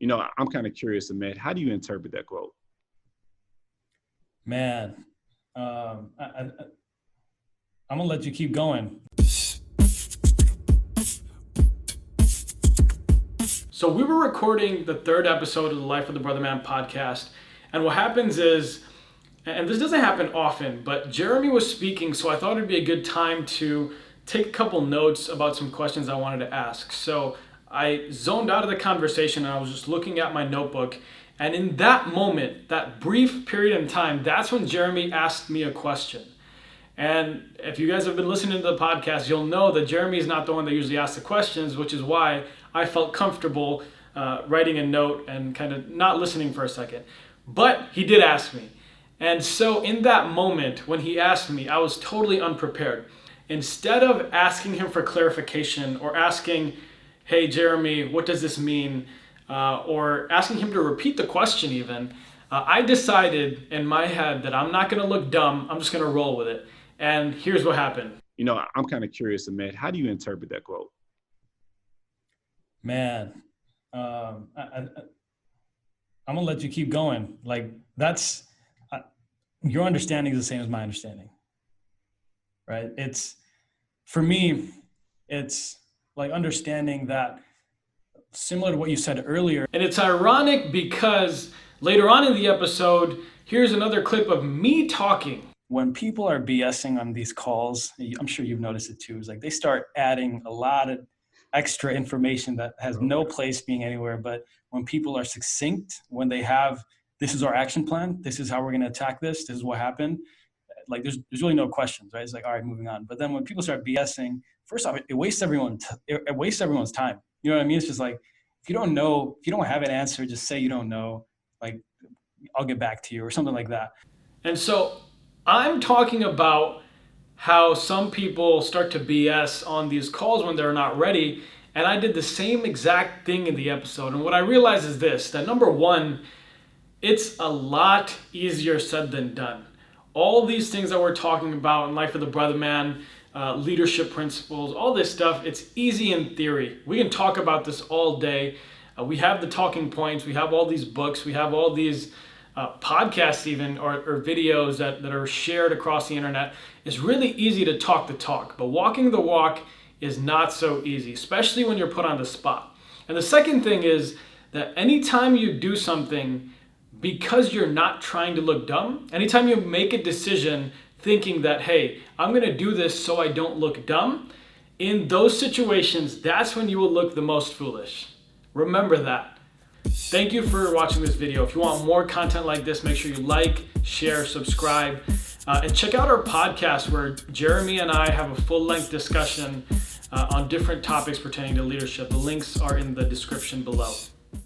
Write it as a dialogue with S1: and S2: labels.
S1: I'm kind of curious, Ahmed, how do you interpret that quote?
S2: Man, I'm gonna let you keep going. So we were recording the third episode of the Life of the Brotherman podcast, and what happens is, and this doesn't happen often, but Jeremy was speaking, so I thought it'd be a good time to take a couple notes about some questions I wanted to ask. So I zoned out of the conversation and I was just looking at my notebook. And in that moment, that brief period in time, that's when Jeremy asked me a question. And if you guys have been listening to the podcast, you'll know that Jeremy is not the one that usually asks the questions, which is why I felt comfortable writing a note and kind of not listening for a second. But he did ask me. And so in that moment, when he asked me, I was totally unprepared. Instead of asking him for clarification or asking, hey, Jeremy, what does this mean? Or asking him to repeat the question even, I decided in my head that I'm not going to look dumb. I'm just going to roll with it. And here's what happened.
S1: I'm kind of curious, Ahmed, how do you interpret that quote?
S2: Man, I'm going to let you keep going. Like that's, your understanding is the same as my understanding, right? For me, it's like understanding that similar to what you said earlier. And it's ironic because later on in the episode, here's another clip of me talking. When people are BSing on these calls, I'm sure you've noticed it too, is like they start adding a lot of extra information that has no place being anywhere. But when people are succinct, when they have, this is our action plan, this is how we're going to attack this is what happened, like there's really no questions, right? It's like, all right, moving on. But then when people start BSing, first off, it wastes everyone's time. You know what I mean? It's just like, if you don't know, if you don't have an answer, just say you don't know, like, I'll get back to you or something like that. And so I'm talking about how some people start to BS on these calls when they're not ready. And I did the same exact thing in the episode. And what I realized is this, that number one, it's a lot easier said than done. All these things that we're talking about in Life of the Brotherman, leadership principles, all this stuff, it's easy in theory. We can talk about this all day. We have the talking points. We have all these books. We have all these podcasts even or videos that are shared across the internet. It's really easy to talk the talk, but walking the walk is not so easy, especially when you're put on the spot. And the second thing is that anytime you do something because you're not trying to look dumb, anytime you make a decision thinking that, hey, I'm going to do this so I don't look dumb, in those situations, that's when you will look the most foolish. Remember that. Thank you for watching this video. If you want more content like this, make sure you like, share, subscribe, and check out our podcast where Jeremy and I have a full-length discussion on different topics pertaining to leadership. The links are in the description below.